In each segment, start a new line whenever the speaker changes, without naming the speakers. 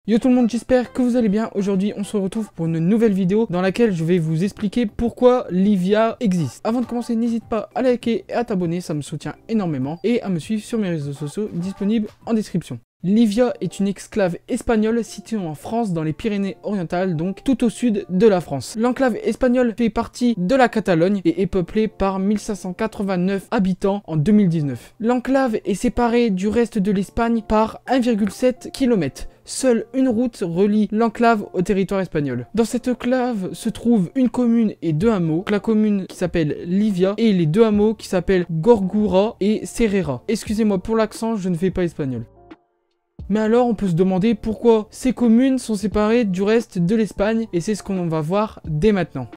Yo tout le monde, j'espère que vous allez bien. Aujourd'hui on se retrouve pour une nouvelle vidéo dans laquelle je vais vous expliquer pourquoi Livia existe. Avant de commencer, n'hésite pas à liker et à t'abonner, ça me soutient énormément, et à me suivre sur mes réseaux sociaux disponibles en description. Livia est une esclave espagnole située en France dans les Pyrénées-Orientales, donc tout au sud de la France. L'enclave espagnole fait partie de la Catalogne et est peuplée par 1589 habitants en 2019. L'enclave est séparée du reste de l'Espagne par 1,7 km. Seule une route relie l'enclave au territoire espagnol. Dans cette enclave se trouvent une commune et deux hameaux. La commune qui s'appelle Livia et les deux hameaux qui s'appellent Gorgura et Serrera. Excusez-moi pour l'accent, je ne fais pas espagnol. Mais alors on peut se demander pourquoi ces communes sont séparées du reste de l'Espagne, et c'est ce qu'on va voir dès maintenant.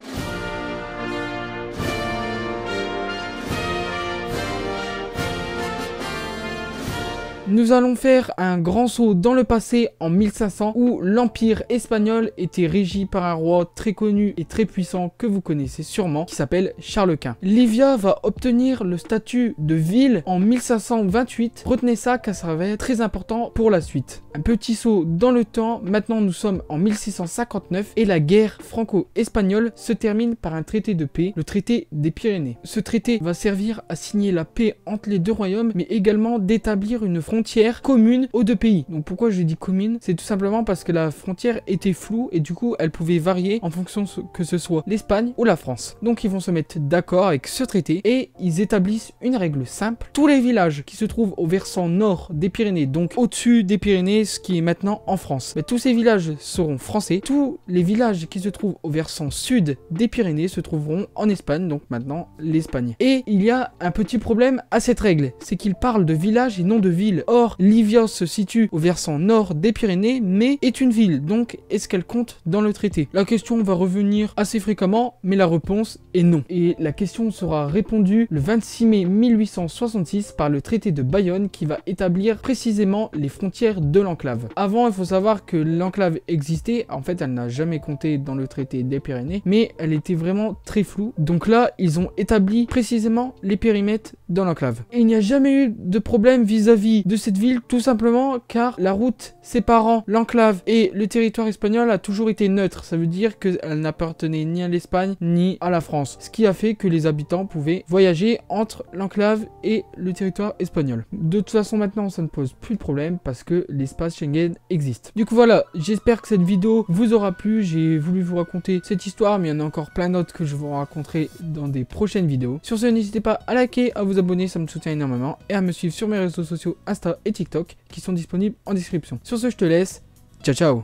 Nous allons faire un grand saut dans le passé en 1500 où l'Empire espagnol était régi par un roi très connu et très puissant que vous connaissez sûrement qui s'appelle Charles Quint. Livia va obtenir le statut de ville en 1528. Retenez ça car ça va être très important pour la suite. Un petit saut dans le temps, maintenant nous sommes en 1659 et la guerre franco-espagnole se termine par un traité de paix, le traité des Pyrénées. Ce traité va servir à signer la paix entre les deux royaumes mais également d'établir une frontière commune aux deux pays. Donc pourquoi je dis commune? C'est tout simplement parce que la frontière était floue et du coup elle pouvait varier en fonction que ce soit l'Espagne ou la France. Donc ils vont se mettre d'accord avec ce traité et ils établissent une règle simple. Tous les villages qui se trouvent au versant nord des Pyrénées, donc au-dessus des Pyrénées, ce qui est maintenant en France, tous ces villages seront français. Tous les villages qui se trouvent au versant sud des Pyrénées se trouveront en Espagne, donc maintenant l'Espagne. Et il y a un petit problème à cette règle, c'est qu'ils parlent de villages et non de villes. Or, Livia se situe au versant nord des Pyrénées, mais est une ville, donc est-ce qu'elle compte dans le traité? La question va revenir assez fréquemment, mais la réponse est non. Et la question sera répondue le 26 mai 1866 par le traité de Bayonne qui va établir précisément les frontières de l'enclave. Avant, il faut savoir que l'enclave existait, en fait elle n'a jamais compté dans le traité des Pyrénées, mais elle était vraiment très floue. Donc là, ils ont établi précisément les périmètres dans l'enclave. Et il n'y a jamais eu de problème vis-à-vis de cette ville, tout simplement car la route séparant l'enclave et le territoire espagnol a toujours été neutre. Ça veut dire qu'elle n'appartenait ni à l'Espagne ni à la France, ce qui a fait que les habitants pouvaient voyager entre l'enclave et le territoire espagnol. De toute façon maintenant ça ne pose plus de problème parce que l'espace Schengen existe. Du coup voilà, j'espère que cette vidéo vous aura plu. J'ai voulu vous raconter cette histoire, mais il y en a encore plein d'autres que je vous raconterai dans des prochaines vidéos. Sur ce, n'hésitez pas à liker, à vous abonner, ça me soutient énormément, et à me suivre sur mes réseaux sociaux Insta et TikTok qui sont disponibles en description. Sur ce, je te laisse. Ciao ciao.